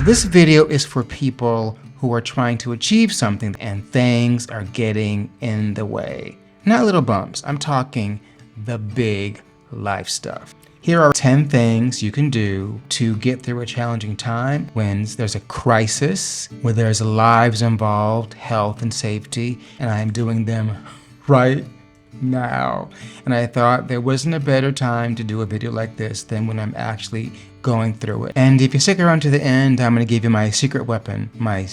this video is for people who are trying to achieve something and things are getting in the way. Not little bumps, I'm talking the big life stuff. Here are 10 things you can do to get through a challenging time when there's a crisis, where there's lives involved, health and safety, and I am doing them right now. And I thought there wasn't a better time to do a video like this than when I'm actually going through it. And if you stick around to the end, I'm gonna give you my secret weapon, my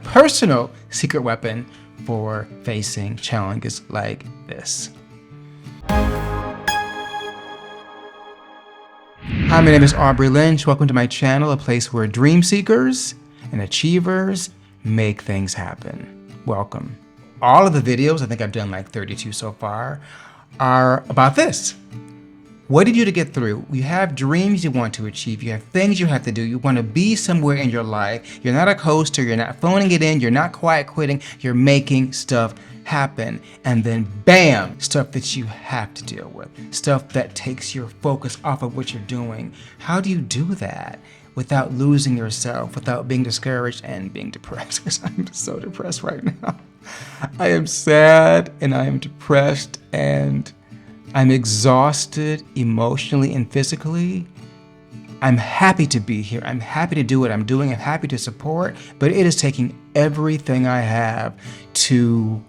personal secret weapon for facing challenges like this. Hi, my name is Aubrey Lynch. Welcome to my channel, a place where dream seekers and achievers make things happen. Welcome. All of the videos, I think I've done like 32 so far, are about this. What did you do to get through? You have dreams you want to achieve. You have things you have to do. You want to be somewhere in your life. You're not a coaster. You're not phoning it in. You're not quiet quitting. You're making stuff happen. And then bam, stuff that you have to deal with. Stuff that takes your focus off of what you're doing. How do you do that without losing yourself, without being discouraged and being depressed? Because I'm so depressed right now. I am sad and I am depressed and I'm exhausted emotionally and physically. I'm happy to be here. I'm happy to do what I'm doing. I'm happy to support, but it is taking everything I have to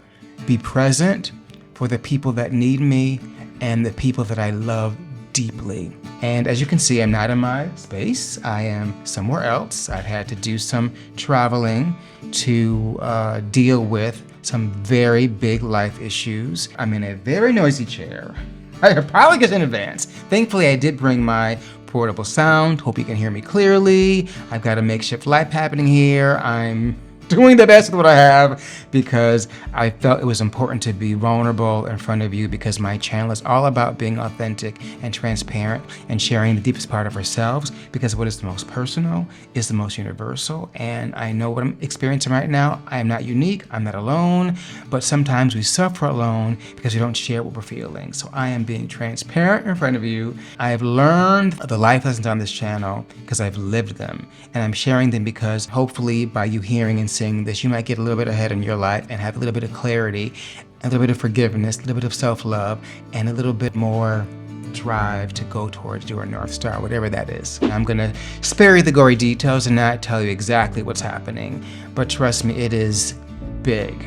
be present for the people that need me and the people that I love deeply. And as you can see, I'm not in my space. I am somewhere else. I've had to do some traveling to deal with some very big life issues. I'm in a very noisy chair. I apologize in advance. Thankfully, I did bring my portable sound. Hope you can hear me clearly. I've got a makeshift life happening here. I'm doing the best with what I have because I felt it was important to be vulnerable in front of you because my channel is all about being authentic and transparent and sharing the deepest part of ourselves because what is the most personal is the most universal. And I know what I'm experiencing right now. I am not unique, I'm not alone, but sometimes we suffer alone because we don't share what we're feeling. So I am being transparent in front of you. I have learned the life lessons on this channel because I've lived them, and I'm sharing them because hopefully by you hearing and seeing this, you might get a little bit ahead in your life and have a little bit of clarity, a little bit of forgiveness, a little bit of self-love, and a little bit more drive to go towards your North Star, whatever that is. I'm gonna spare you the gory details and not tell you exactly what's happening, but trust me, it is big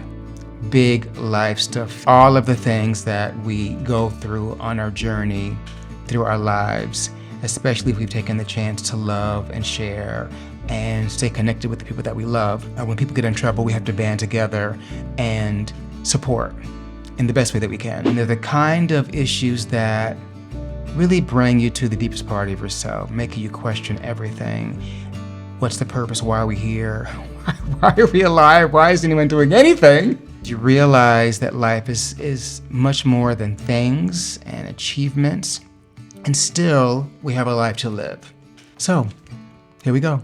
life stuff. All of the things that we go through on our journey through our lives, especially if we've taken the chance to love and share and stay connected with the people that we love. When people get in trouble, we have to band together and support in the best way that we can. And they're the kind of issues that really bring you to the deepest part of yourself, making you question everything. What's the purpose? Why are we here? Why are we alive? Why is anyone doing anything? You realize that life is much more than things and achievements, and still we have a life to live. So here we go.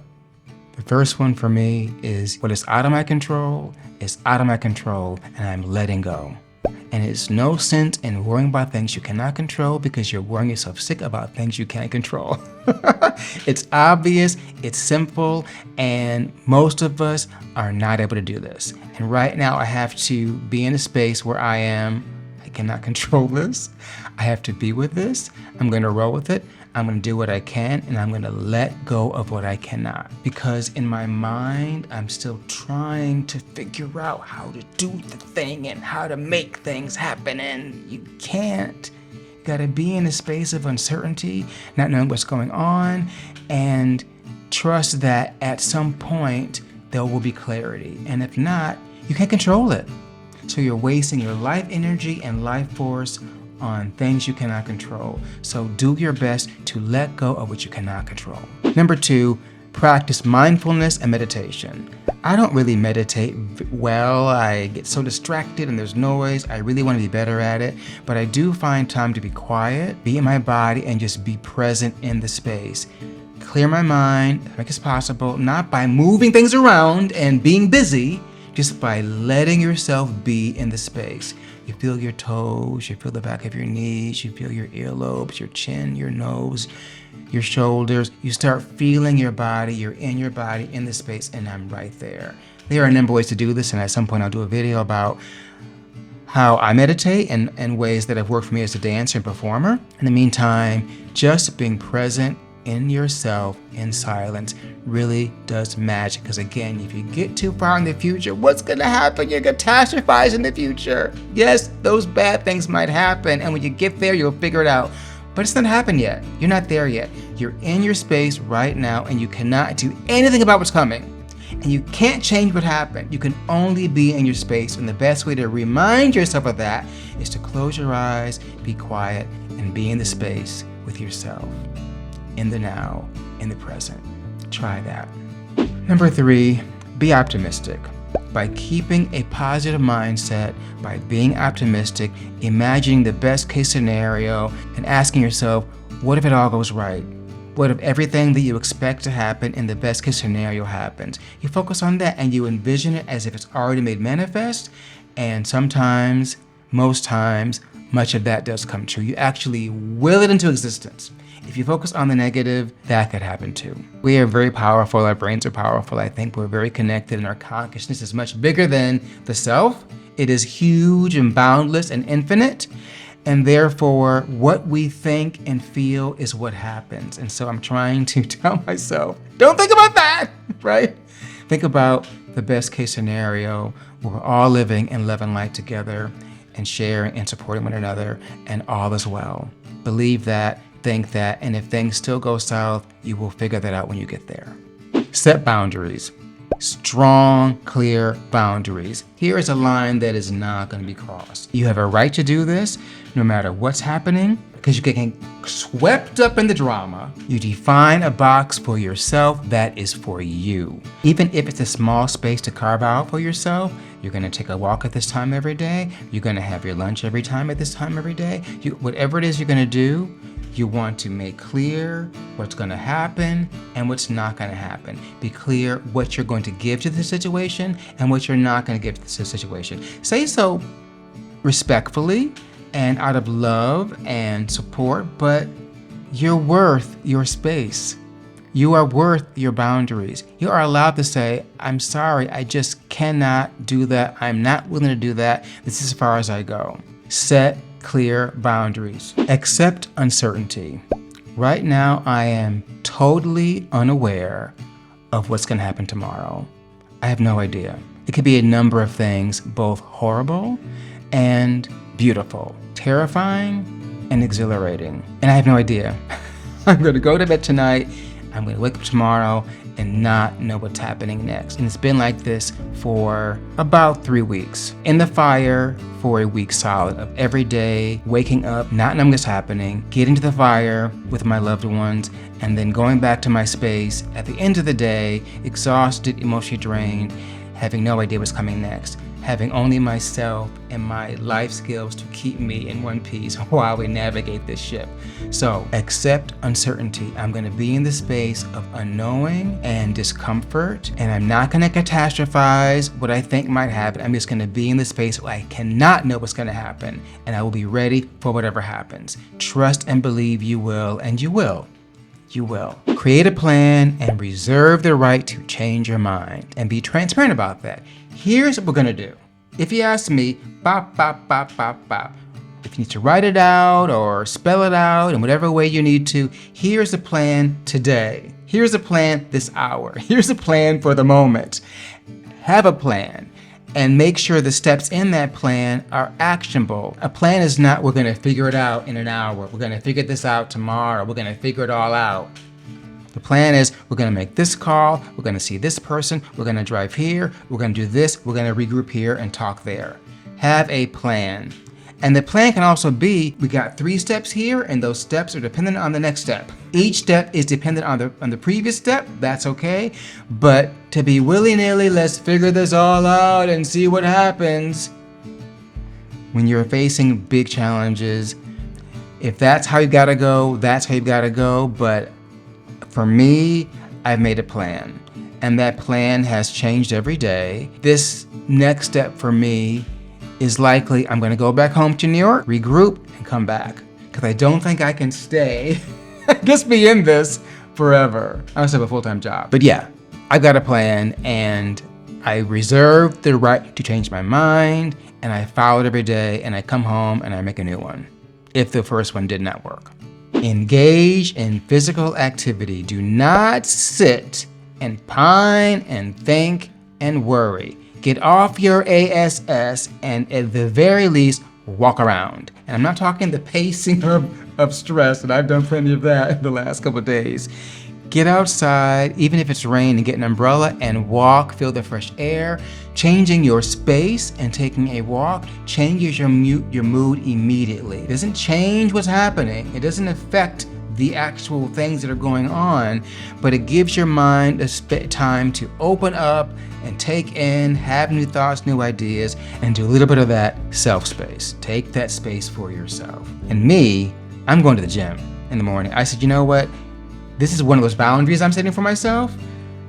The first one for me is what is out of my control is out of my control, and I'm letting go. And it's no sense in worrying about things you cannot control because you're worrying yourself sick about things you can't control. It's obvious, it's simple, and most of us are not able to do this. And right now I have to be in a space where I cannot control this. I have to be with this. I'm gonna roll with it. I'm gonna do what I can, and I'm gonna let go of what I cannot. Because in my mind, I'm still trying to figure out how to do the thing and how to make things happen, and you can't. You gotta be in a space of uncertainty, not knowing what's going on, and trust that at some point, there will be clarity. And if not, you can't control it. So you're wasting your life energy and life force on things you cannot control. So do your best to let go of what you cannot control. Number 2, practice mindfulness and meditation. I don't really meditate well. I get so distracted and there's noise. I really want to be better at it, but I do find time to be quiet, be in my body, and just be present in the space. Clear my mind as much as possible, not by moving things around and being busy, just by letting yourself be in the space. You feel your toes, you feel the back of your knees, you feel your earlobes, your chin, your nose, your shoulders. You start feeling your body, you're in your body, in the space, and I'm right there. There are a number of ways to do this, and at some point I'll do a video about how I meditate and ways that have worked for me as a dancer and performer. In the meantime, just being present in yourself in silence really does magic. Because again, if you get too far in the future, what's going to happen? You're catastrophizing in the future. Yes, those bad things might happen, and when you get there, you'll figure it out. But it's not happened yet. You're not there yet. You're in your space right now, and you cannot do anything about what's coming. And you can't change what happened. You can only be in your space. And the best way to remind yourself of that is to close your eyes, be quiet, and be in the space with yourself, in the now, in the present. Try that. Number 3, be optimistic. By keeping a positive mindset, by being optimistic, imagining the best case scenario, and asking yourself, what if it all goes right? What if everything that you expect to happen in the best case scenario happens? You focus on that and you envision it as if it's already made manifest. And sometimes, most times, much of that does come true. You actually will it into existence. If you focus on the negative, that could happen too. We are very powerful. Our brains are powerful. I think we're very connected, and our consciousness is much bigger than the self. It is huge and boundless and infinite. And therefore, what we think and feel is what happens. And so I'm trying to tell myself, don't think about that, right? Think about the best case scenario where we're all living in love and light together and sharing and supporting one another, and all is well. Believe that, think that, and if things still go south, you will figure that out when you get there. Set boundaries. Strong, clear boundaries. Here is a line that is not going to be crossed. You have a right to do this no matter what's happening, because you get swept up in the drama. You define a box for yourself that is for you. Even if it's a small space to carve out for yourself, you're going to take a walk at this time every day. You're going to have your lunch every time at this time every day. Whatever it is you're going to do, you want to make clear what's going to happen and what's not going to happen. Be clear what you're going to give to the situation and what you're not going to give to the situation. Say so respectfully and out of love and support, but you're worth your space. You are worth your boundaries. You are allowed to say, I'm sorry, I just cannot do that. I'm not willing to do that. This is as far as I go. Set clear boundaries. Accept uncertainty. Right now, I am totally unaware of what's going to happen tomorrow. I have no idea. It could be a number of things, both horrible and beautiful, terrifying and exhilarating. And I have no idea. I'm going to go to bed tonight. I'm going to wake up tomorrow and not know what's happening next. And it's been like this for about 3 weeks. In the fire for a week solid of every day, waking up, not knowing what's happening, getting to the fire with my loved ones, and then going back to my space at the end of the day, exhausted, emotionally drained, having no idea what's coming next, having only myself and my life skills to keep me in one piece while we navigate this ship. So accept uncertainty. I'm going to be in the space of unknowing and discomfort, and I'm not going to catastrophize what I think might happen. I'm just going to be in the space where I cannot know what's going to happen, and I will be ready for whatever happens. Trust and believe you will, and you will. You will. Create a plan and reserve the right to change your mind, and be transparent about that. Here's what we're gonna do. If you ask me, bop, bop, bop, bop, bop. If you need to write it out or spell it out in whatever way you need to, here's the plan today. Here's a plan this hour. Here's a plan for the moment. Have a plan and make sure the steps in that plan are actionable. A plan is not, we're gonna figure it out in an hour. We're gonna figure this out tomorrow. We're gonna figure it all out. The plan is, we're gonna make this call, we're gonna see this person, we're gonna drive here, we're gonna do this, we're gonna regroup here and talk there. Have a plan. And the plan can also be, we got 3 steps here, and those steps are dependent on the next step. Each step is dependent on the previous step, that's okay. But to be willy-nilly, let's figure this all out and see what happens. When you're facing big challenges, if that's how you gotta go, that's how you gotta go. But for me, I've made a plan. and that plan has changed every day. This next step for me is likely I'm going to go back home to New York, regroup, and come back. Because I don't think I can stay, just be in this forever. I also have a full-time job. But yeah, I've got a plan, and I reserve the right to change my mind, and I follow it every day, and I come home and I make a new one, if the first one did not work. Engage in physical activity. Do not sit and pine and think and worry. Get off your ass and at the very least, walk around. And I'm not talking the pacing of stress, and I've done plenty of that in the last couple of days. Get outside, even if it's rain, and get an umbrella and walk, feel the fresh air. Changing your space and taking a walk changes your mood immediately. It doesn't change what's happening. It doesn't affect the actual things that are going on, but it gives your mind a time to open up and take in, have new thoughts, new ideas, and do a little bit of that self-space. Take that space for yourself. And me, I'm going to the gym in the morning. I said, you know what? This is one of those boundaries I'm setting for myself.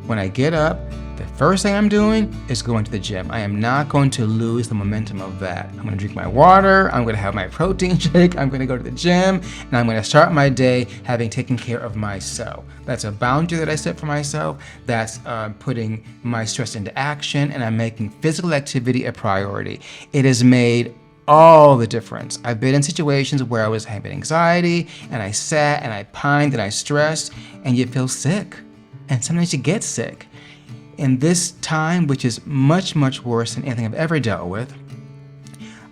When I get up, the first thing I'm doing is going to the gym. I am not going to lose the momentum of that. I'm gonna drink my water, I'm gonna have my protein shake, I'm gonna go to the gym, and I'm gonna start my day having taken care of myself. That's a boundary that I set for myself. That's putting my stress into action, and I'm making physical activity a priority. It has made all the difference. I've been in situations where I was having anxiety, and I sat and I pined and I stressed, and you feel sick. And sometimes you get sick. In this time, which is much, much worse than anything I've ever dealt with,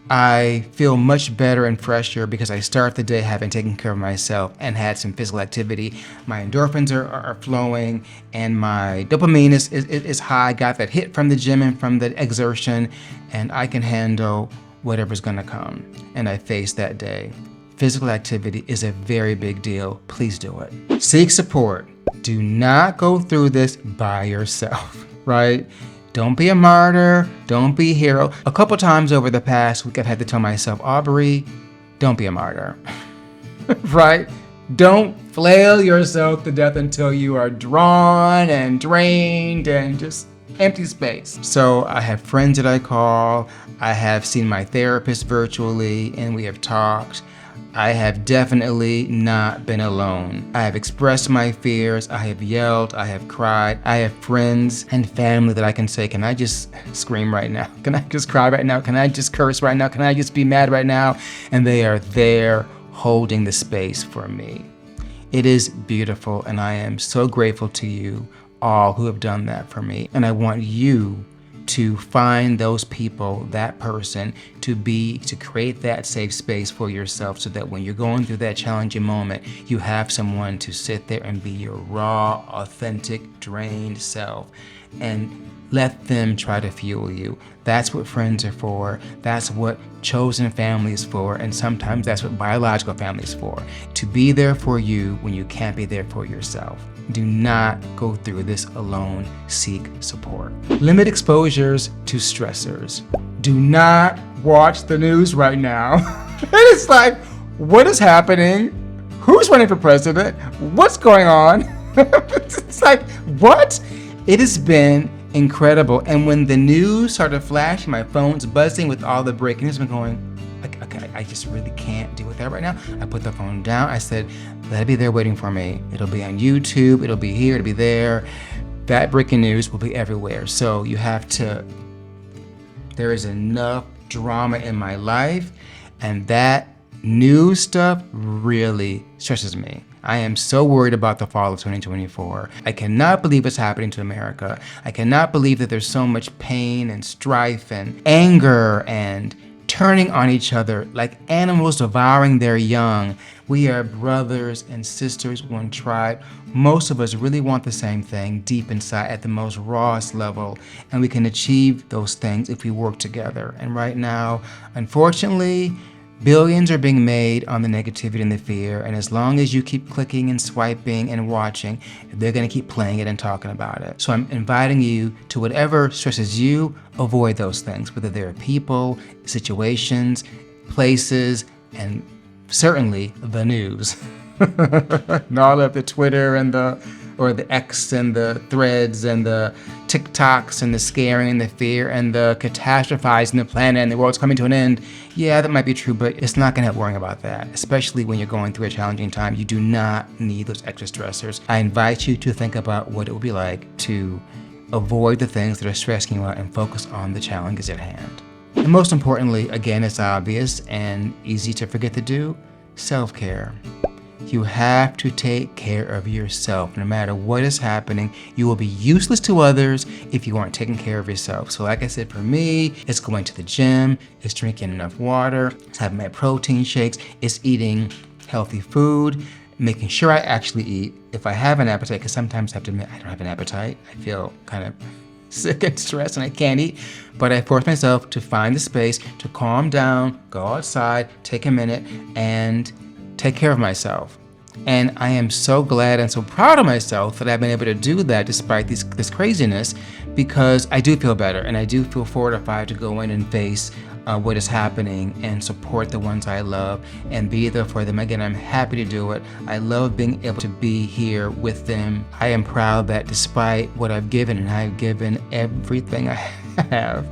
I feel much better and fresher because I start the day having taken care of myself and had some physical activity. My endorphins are flowing, and my dopamine is high. I got that hit from the gym and from the exertion, and I can handle whatever's gonna come. And I face that day. Physical activity is a very big deal. Please do it. Seek support. Do not go through this by yourself, right? Don't be a martyr. Don't be a hero. A couple times over the past week, I've had to tell myself, Aubrey, don't be a martyr, right? Don't flail yourself to death until you are drawn and drained and just empty space. So I have friends that I call. I have seen my therapist virtually, and we have talked. I have definitely not been alone. I have expressed my fears, I have yelled, I have cried. I have friends and family that I can say, can I just scream right now? Can I just cry right now? Can I just curse right now? Can I just be mad right now? And they are there holding the space for me. It is beautiful, and I am so grateful to you all who have done that for me. And I want you to find those people, that person, to create that safe space for yourself, so that when you're going through that challenging moment, you have someone to sit there and be your raw, authentic, drained self, and let them try to fuel you. That's what friends are for. That's what chosen family is for. And sometimes that's what biological family is for. To be there for you when you can't be there for yourself. Do not go through this alone. Seek support. Limit exposures to stressors. Do not watch the news right now. It's like, what is happening? Who's running for president? What's going on? It's like, what? It has been incredible. And when the news started flashing, my phone's buzzing with all the breaking news, I'm going, okay, I just really can't deal with that right now. I put the phone down. I said, let it be there waiting for me. It'll be on YouTube. It'll be here. It'll be there. That breaking news will be everywhere. So you have to, there is enough drama in my life, and that news stuff really stresses me. I am so worried about the fall of 2024. I cannot believe what's happening to America. I cannot believe that there's so much pain and strife and anger and turning on each other like animals devouring their young. We are brothers and sisters, one tribe. Most of us really want the same thing deep inside at the most rawest level, and we can achieve those things if we work together. And right now, unfortunately, billions are being made on the negativity and the fear, and as long as you keep clicking and swiping and watching, they're gonna keep playing it and talking about it. So I'm inviting you to whatever stresses you, avoid those things, whether they're people, situations, places, and certainly the news. And all of the Twitter and the or the X and the threads and the TikToks and the scaring and the fear and the catastrophizing the planet and the world's coming to an end. Yeah, that might be true, but it's not gonna help worrying about that, especially when you're going through a challenging time. You do not need those extra stressors. I invite you to think about what it would be like to avoid the things that are stressing you out and focus on the challenges at hand. And most importantly, again, it's obvious and easy to forget to do, self-care. You have to take care of yourself. No matter what is happening, you will be useless to others if you aren't taking care of yourself. So like I said, for me, it's going to the gym, it's drinking enough water, it's having my protein shakes, it's eating healthy food, making sure I actually eat. If I have an appetite, because sometimes I have to admit I don't have an appetite, I feel kind of sick and stressed and I can't eat, but I force myself to find the space to calm down, go outside, take a minute, and take care of myself. And I am so glad and so proud of myself that I've been able to do that despite this craziness, because I do feel better and I do feel fortified to go in and face what is happening and support the ones I love and be there for them. Again, I'm happy to do it. I love being able to be here with them. I am proud that despite what I've given, and I've given everything I have,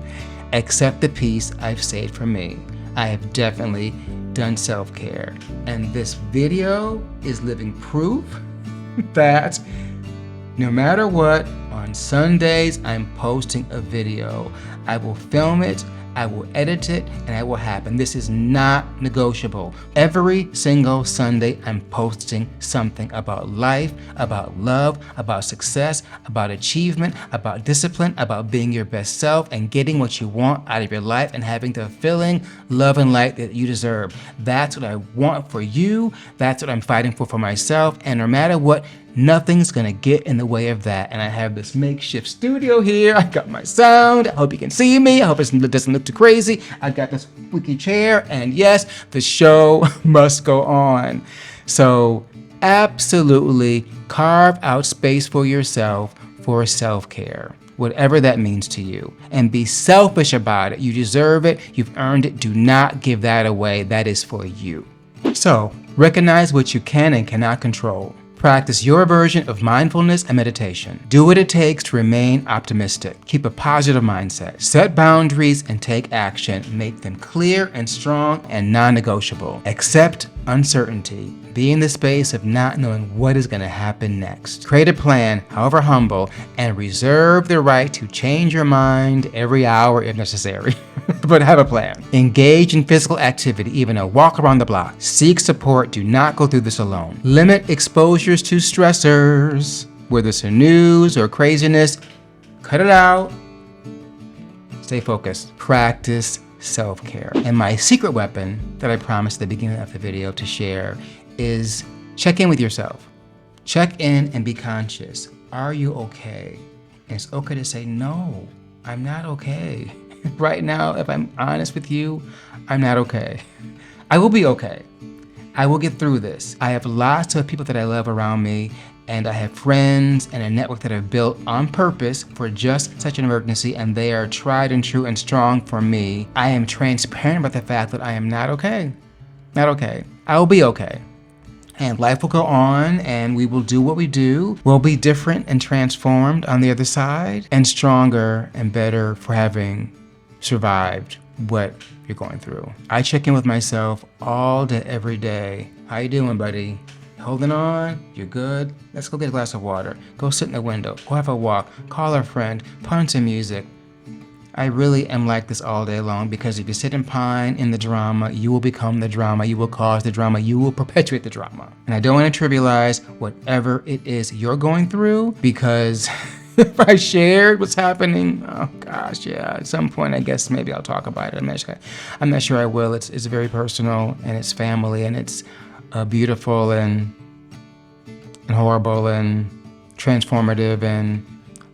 except the peace I've saved for me, I have definitely done self-care. And this video is living proof that no matter what, on Sundays, I'm posting a video. I will film it, I will edit it, and it will happen. This is not negotiable. Every single Sunday, I'm posting something about life, about love, about success, about achievement, about discipline, about being your best self and getting what you want out of your life and having the fulfilling love and light that you deserve. That's what I want for you. That's what I'm fighting for myself. And no matter what, nothing's gonna get in the way of that. And I have this makeshift studio here. I got my sound. I hope you can see me. I hope it doesn't look too crazy. I got this squeaky chair. And yes, the show must go on. So absolutely carve out space for yourself for self-care, whatever that means to you. And be selfish about it. You deserve it. You've earned it. Do not give that away. That is for you. So recognize what you can and cannot control. Practice your version of mindfulness and meditation. Do what it takes to remain optimistic. Keep a positive mindset. Set boundaries and take action. Make them clear and strong and non-negotiable. Accept uncertainty. Be in the space of not knowing what is going to happen next. Create a plan, however humble, and reserve the right to change your mind every hour if necessary. But have a plan. Engage in physical activity, even a walk around the block. Seek support. Do not go through this alone. Limit exposures to stressors, whether it's the news or craziness. Cut it out. Stay focused. Practice self-care. And my secret weapon that I promised at the beginning of the video to share is check in with yourself. Check in and be conscious. Are you okay? And it's okay to say, no, I'm not okay. Right now, if I'm honest with you, I'm not okay. I will be okay. I will get through this. I have lots of people that I love around me, and I have friends and a network that I've built on purpose for just such an emergency, and they are tried and true and strong for me. I am transparent about the fact that I am not okay. Not okay. I will be okay. And life will go on, and we will do what we do. We'll be different and transformed on the other side, and stronger and better for having survived what you're going through. I check in with myself all day, every day. How you doing, buddy? Holding on? You're good? Let's go get a glass of water. Go sit in the window. Go have a walk. Call a friend. Put on some music. I really am like this all day long, because if you sit and pine in the drama, you will become the drama. You will cause the drama. You will perpetuate the drama. And I don't want to trivialize whatever it is you're going through, because if I shared what's happening, oh gosh, yeah, at some point I guess maybe I'll talk about it. I'm not sure I will. It's very personal, and it's family, and it's beautiful and horrible and transformative and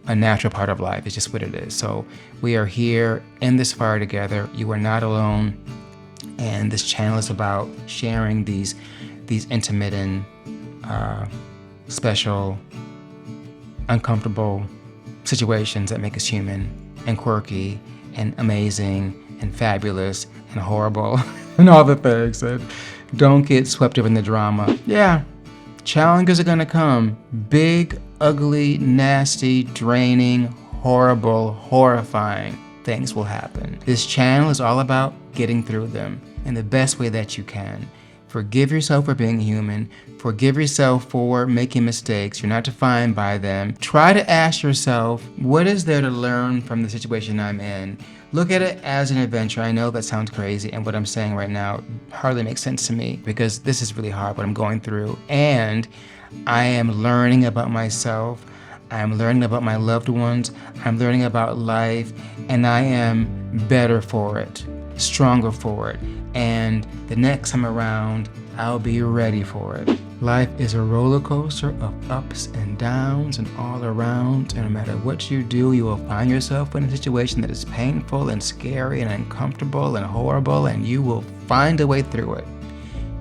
a natural part of life. It's just what it is. So we are here in this fire together. You are not alone. And this channel is about sharing these intimate and special, uncomfortable situations that make us human and quirky and amazing and fabulous and horrible and all the things. And don't get swept up in the drama. Yeah, Challenges are going to come. Big, ugly, nasty, draining, horrible, horrifying things will happen. This channel is all about getting through them in the best way that you can. Forgive yourself for being human. Forgive yourself for making mistakes. You're not defined by them. Try to ask yourself, what is there to learn from the situation I'm in? Look at it as an adventure. I know that sounds crazy, and what I'm saying right now hardly makes sense to me because this is really hard what I'm going through. And I am learning about myself. I'm learning about my loved ones. I'm learning about life, and I am better for it, stronger for it. And the next time around, I'll be ready for it. Life is a roller coaster of ups and downs and all around, and no matter what you do, you will find yourself in a situation that is painful and scary and uncomfortable and horrible, and you will find a way through it.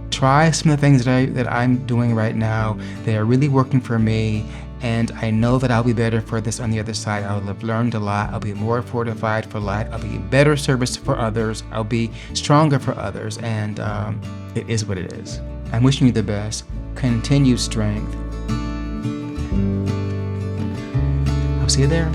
Try some of the things that I'm doing right now. They are really working for me, and I know that I'll be better for this on the other side. I'll have learned a lot. I'll be more fortified for life. I'll be a better service for others. I'll be stronger for others, and it is what it is. I'm wishing you the best. Continued strength. I'll see you there.